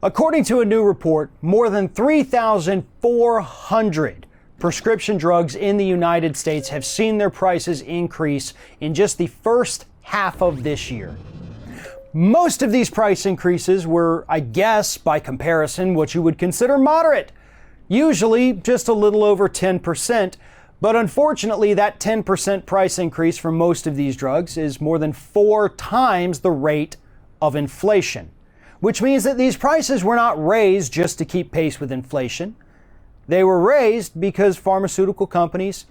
According to a new report, more than 3,400 prescription drugs in the United States have seen their prices increase in just the first half of this year. Most of these price increases were, I guess, by comparison, what you would consider moderate, usually just a little over 10%. But unfortunately, that 10% price increase for most of these drugs is more than 4 times the rate of inflation, which means that these prices were not raised just to keep pace with inflation. They were raised because pharmaceutical companies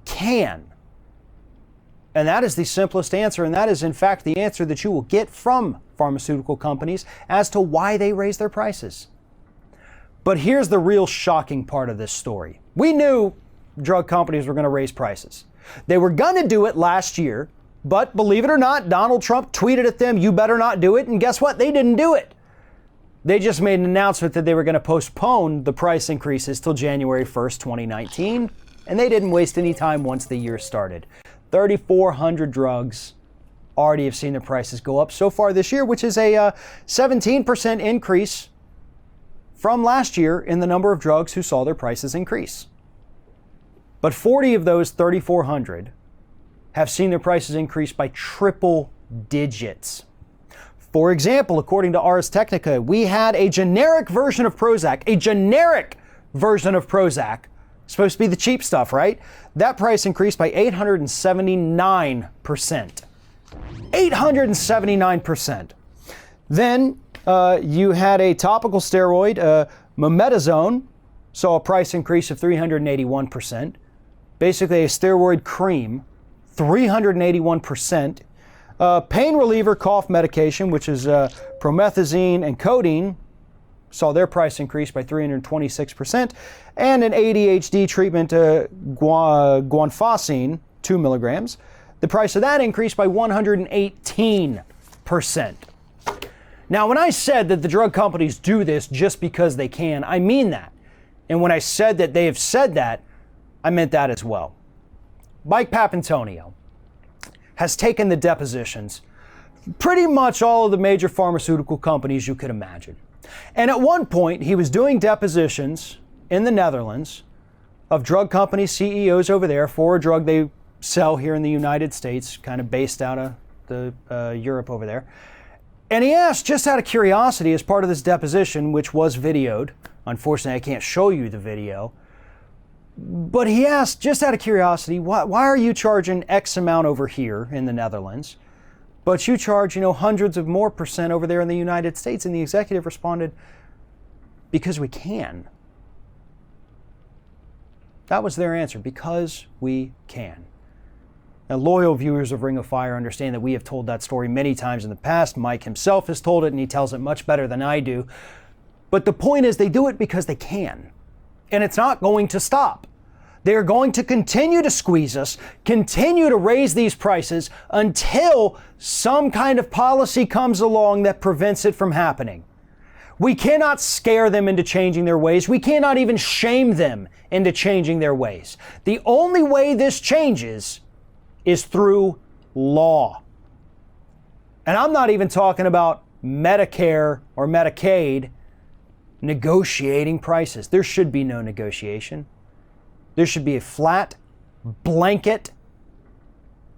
can. And that is the simplest answer, and that is in fact the answer that you will get from pharmaceutical companies as to why they raise their prices. But here's the real shocking part of this story. We knew drug companies were going to raise prices. They were going to do it last year. But believe it or not, Donald Trump tweeted at them, "You better not do it." And guess what? They didn't do it. They just made an announcement that they were going to postpone the price increases till January 1st, 2019. And they didn't waste any time once the year started. 3,400 drugs already have seen their prices go up so far this year, which is a 17% increase from last year in the number of drugs who saw their prices increase. But 40 of those 3,400 have seen their prices increase by triple digits. For example, according to Ars Technica, we had a generic version of Prozac, supposed to be the cheap stuff, right? That price increased by 879%. 879%. Then you had a topical steroid, mometasone, saw a price increase of 381%. Basically a steroid cream, 381%. Pain reliever cough medication, which is promethazine and codeine, saw their price increase by 326%. And an ADHD treatment, guanfacine, 2 milligrams, the price of that increased by 118%. Now, when I said that the drug companies do this just because they can, I mean that. And when I said that they have said that, I meant that as well. Mike Papantonio has taken the depositions pretty much all of the major pharmaceutical companies you could imagine. And at one point, he was doing depositions in the Netherlands of drug company CEOs over there for a drug they sell here in the United States, kind of based out of Europe over there. And he asked, just out of curiosity, as part of this deposition, which was videoed. Unfortunately, I can't show you the video. But he asked, just out of curiosity, why are you charging X amount over here in the Netherlands, but you charge, hundreds of more percent over there in the United States? And the executive responded, because we can. That was their answer, because we can. Now, loyal viewers of Ring of Fire understand that we have told that story many times in the past. Mike himself has told it, and he tells it much better than I do. But the point is, they do it because they can. And it's not going to stop. They're going to continue to squeeze us, continue to raise these prices until some kind of policy comes along that prevents it from happening. We cannot scare them into changing their ways. We cannot even shame them into changing their ways. The only way this changes is through law. And I'm not even talking about Medicare or Medicaid negotiating prices. There should be no negotiation. There should be a flat blanket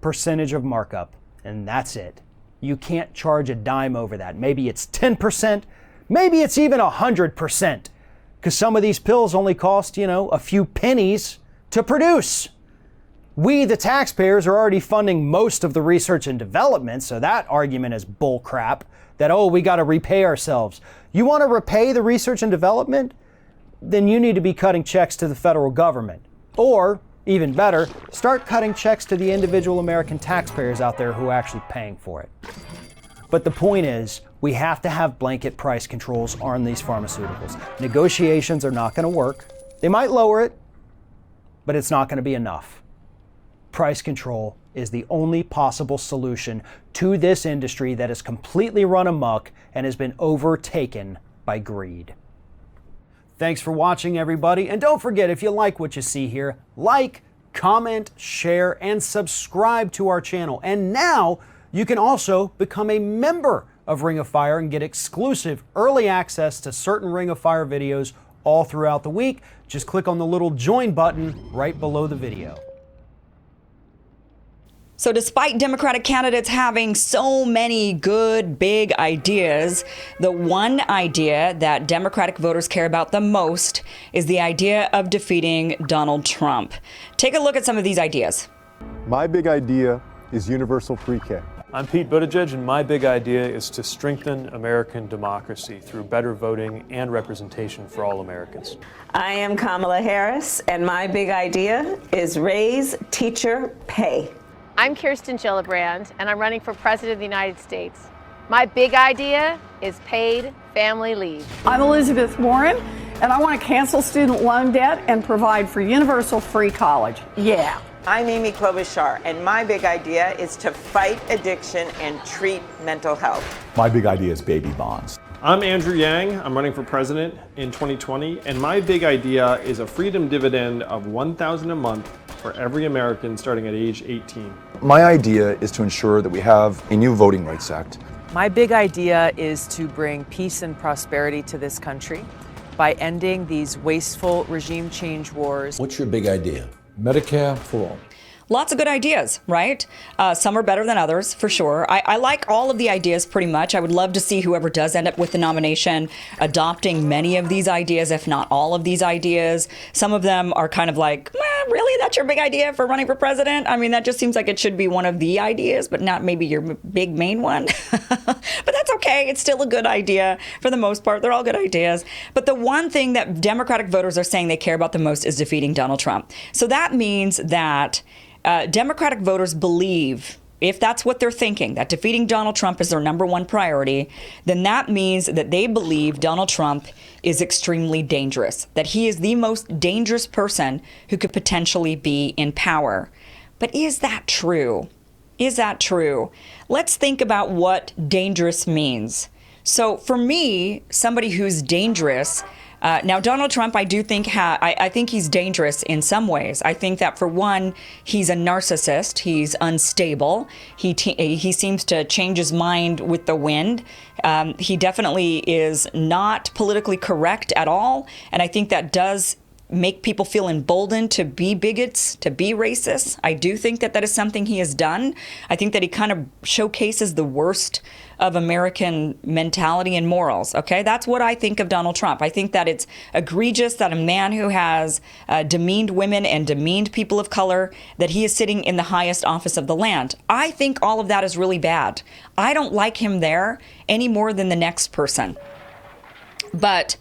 percentage of markup, and that's it. You can't charge a dime over that. Maybe it's 10%, maybe it's even 100%, because some of these pills only cost, a few pennies to produce. We, the taxpayers, are already funding most of the research and development, so that argument is bull crap, that, we got to repay ourselves. You want to repay the research and development? Then you need to be cutting checks to the federal government. Or, even better, start cutting checks to the individual American taxpayers out there who are actually paying for it. But the point is, we have to have blanket price controls on these pharmaceuticals. Negotiations are not going to work. They might lower it, but it's not going to be enough. Price control is the only possible solution to this industry that is completely run amok and has been overtaken by greed. Thanks for watching, everybody. And don't forget, if you like what you see here, like, comment, share, and subscribe to our channel. And now you can also become a member of Ring of Fire and get exclusive early access to certain Ring of Fire videos all throughout the week. Just click on the little join button right below the video. So despite Democratic candidates having so many good, big ideas, the one idea that Democratic voters care about the most is the idea of defeating Donald Trump. Take a look at some of these ideas. My big idea is universal pre-K. I'm Pete Buttigieg, and my big idea is to strengthen American democracy through better voting and representation for all Americans. I am Kamala Harris, and my big idea is raise teacher pay. I'm Kirsten Gillibrand, and I'm running for President of the United States. My big idea is paid family leave. I'm Elizabeth Warren, and I want to cancel student loan debt and provide for universal free college. Yeah. I'm Amy Klobuchar, and my big idea is to fight addiction and treat mental health. My big idea is baby bonds. I'm Andrew Yang. I'm running for president in 2020, and my big idea is a freedom dividend of $1,000 a month for every American starting at age 18. My idea is to ensure that we have a new Voting Rights Act. My big idea is to bring peace and prosperity to this country by ending these wasteful regime change wars. What's your big idea? Medicare for all. Lots of good ideas, right? Some are better than others, for sure. I like all of the ideas pretty much. I would love to see whoever does end up with the nomination adopting many of these ideas, if not all of these ideas. Some of them are kind of like, really? That's your big idea for running for president? I mean, that just seems like it should be one of the ideas, but not maybe your big main one. But that's okay. It's still a good idea for the most part. They're all good ideas. But the one thing that Democratic voters are saying they care about the most is defeating Donald Trump. So that means that Democratic voters believe, if that's what they're thinking, that defeating Donald Trump is their number one priority, then that means that they believe Donald Trump is extremely dangerous, that he is the most dangerous person who could potentially be in power. But is that true? Is that true? Let's think about what dangerous means. So for me, somebody who's dangerous, now, Donald Trump, I do think I think he's dangerous in some ways. I think that, for one, he's a narcissist. He's unstable. He seems to change his mind with the wind. He definitely is not politically correct at all. And I think that does make people feel emboldened to be bigots, to be racists. I do think that that is something he has done. I think that he kind of showcases the worst of American mentality and morals. Okay, that's what I think of Donald Trump. I think that it's egregious that a man who has demeaned women and demeaned people of color, that he is sitting in the highest office of the land. I think all of that is really bad. I don't like him there any more than the next person. But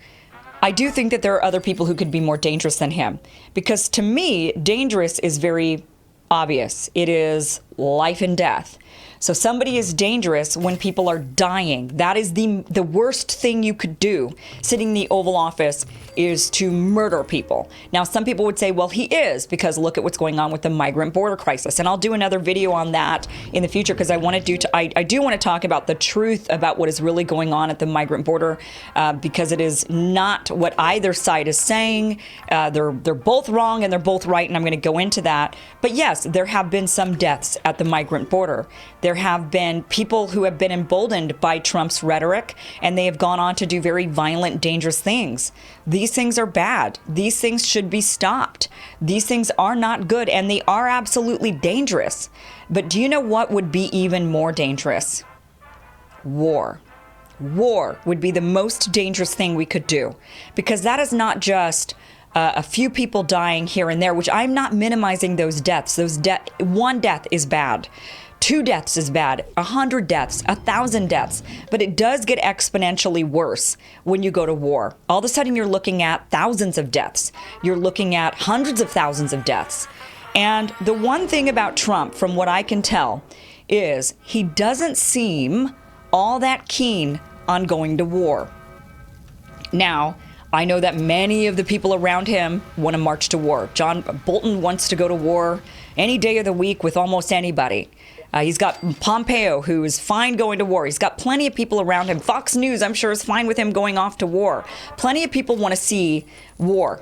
I do think that there are other people who could be more dangerous than him, because to me, dangerous is very obvious. It is life and death. So somebody is dangerous when people are dying. That is the worst thing you could do sitting in the Oval Office, is to murder people. Now, some people would say, well, he is, because look at what's going on with the migrant border crisis. And I'll do another video on that in the future, because I do want to talk about the truth about what is really going on at the migrant border, because it is not what either side is saying. They're both wrong and they're both right, and I'm going to go into that. But yes, there have been some deaths at the migrant border. There have been people who have been emboldened by Trump's rhetoric, and they have gone on to do very violent, dangerous things. These things are bad. These things should be stopped. These things are not good, and they are absolutely dangerous. But do you know what would be even more dangerous? War. War would be the most dangerous thing we could do, because that is not just a few people dying here and there, which I'm not minimizing those deaths. One death is bad. 2 deaths is bad, 100 deaths, 1,000 deaths, but it does get exponentially worse when you go to war. All of a sudden, you're looking at thousands of deaths. You're looking at hundreds of thousands of deaths. And the one thing about Trump, from what I can tell, is he doesn't seem all that keen on going to war. Now, I know that many of the people around him want to march to war. John Bolton wants to go to war any day of the week with almost anybody. He's got Pompeo, who is fine going to war. He's got plenty of people around him. Fox News, I'm sure, is fine with him going off to war. Plenty of people want to see war.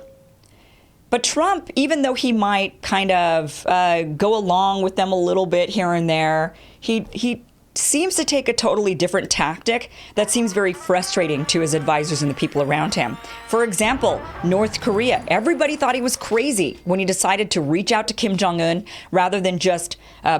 But Trump, even though he might kind of go along with them a little bit here and there, he seems to take a totally different tactic that seems very frustrating to his advisors and the people around him. For example, North Korea. Everybody thought he was crazy when he decided to reach out to Kim Jong-un rather than just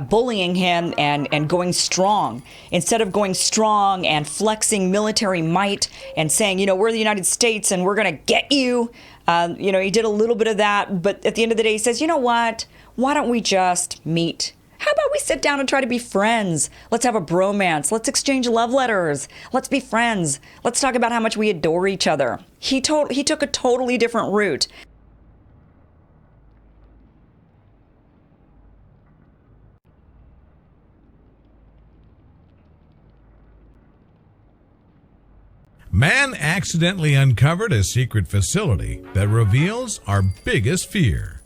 bullying him and going strong. Instead of going strong and flexing military might and saying, you know, we're the United States and we're going to get you. He did a little bit of that. But at the end of the day, he says, you know what? Why don't we just meet? How about we sit down and try to be friends? Let's have a bromance. Let's exchange love letters. Let's be friends. Let's talk about how much we adore each other. He took a totally different route. Man accidentally uncovered a secret facility that reveals our biggest fear.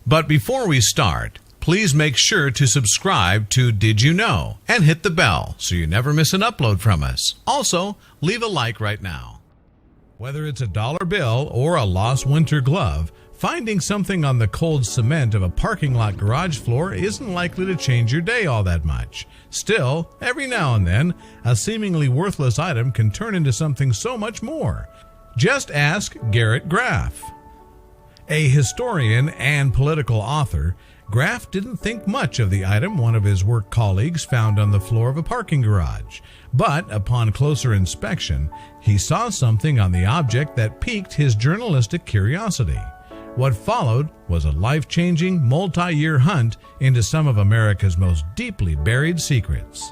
But before we start, please make sure to subscribe to Did You Know and hit the bell so you never miss an upload from us. Also, leave a like right now. Whether it's a dollar bill or a lost winter glove, finding something on the cold cement of a parking lot garage floor isn't likely to change your day all that much. Still, every now and then, a seemingly worthless item can turn into something so much more. Just ask Garrett Graff. A historian and political author, Graff didn't think much of the item one of his work colleagues found on the floor of a parking garage. But upon closer inspection, he saw something on the object that piqued his journalistic curiosity. What followed was a life-changing, multi-year hunt into some of America's most deeply buried secrets.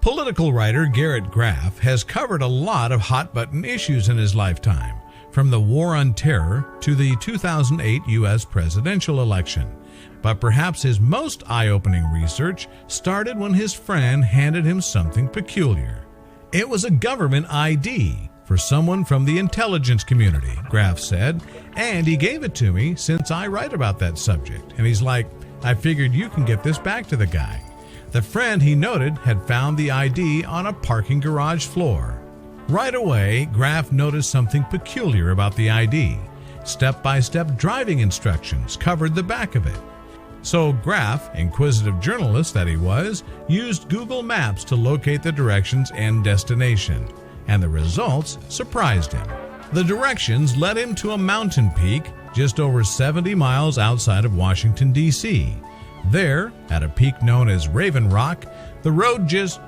Political writer Garrett Graff has covered a lot of hot-button issues in his lifetime, from the War on Terror to the 2008 U.S. presidential election. But perhaps his most eye-opening research started when his friend handed him something peculiar. It was a government ID for someone from the intelligence community, Graff said, and he gave it to me since I write about that subject. And he's like, I figured you can get this back to the guy. The friend, he noted, had found the ID on a parking garage floor. Right away, Graff noticed something peculiar about the ID. Step-by-step driving instructions covered the back of it. So Graf, inquisitive journalist that he was, used Google Maps to locate the directions and destination, and the results surprised him. The directions led him to a mountain peak just over 70 miles outside of Washington, D.C. There, at a peak known as Raven Rock, the road just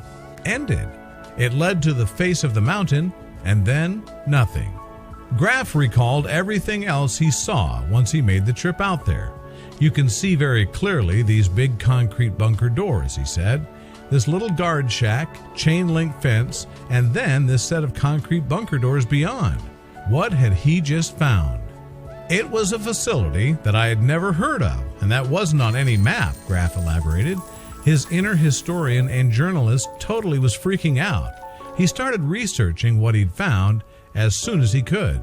ended. It led to the face of the mountain, and then nothing. Graf recalled everything else he saw once he made the trip out there. You can see very clearly these big concrete bunker doors, he said. This little guard shack, chain link fence, and then this set of concrete bunker doors beyond. What had he just found? It was a facility that I had never heard of, and that wasn't on any map, Graf elaborated. His inner historian and journalist totally was freaking out. He started researching what he'd found as soon as he could.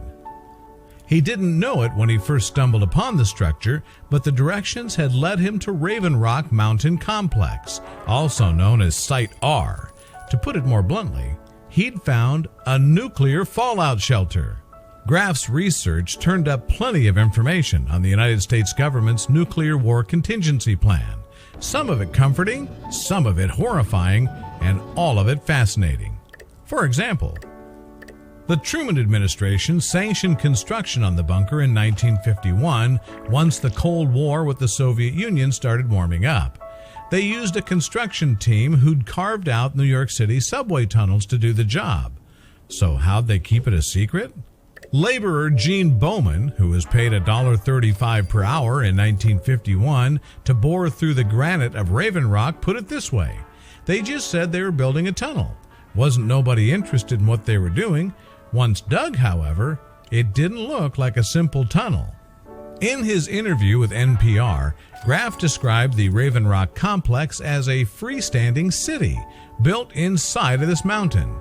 He didn't know it when he first stumbled upon the structure, but the directions had led him to Raven Rock Mountain Complex, also known as Site R. To put it more bluntly, he'd found a nuclear fallout shelter. Graf's research turned up plenty of information on the United States government's nuclear war contingency plan. Some of it comforting, some of it horrifying, and all of it fascinating. For example, the Truman administration sanctioned construction on the bunker in 1951 once the Cold War with the Soviet Union started warming up. They used a construction team who'd carved out New York City subway tunnels to do the job. So how'd they keep it a secret? Laborer Gene Bowman, who was paid $1.35 per hour in 1951 to bore through the granite of Raven Rock, put it this way. They just said they were building a tunnel. Wasn't nobody interested in what they were doing. Once dug, however, it didn't look like a simple tunnel. In his interview with NPR, Graf described the Raven Rock complex as a freestanding city built inside of this mountain.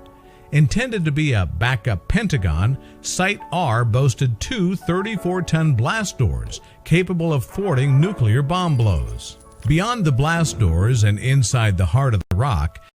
Intended to be a backup Pentagon, Site R boasted two 34-ton blast doors capable of thwarting nuclear bomb blows. Beyond the blast doors and inside the heart of the rock,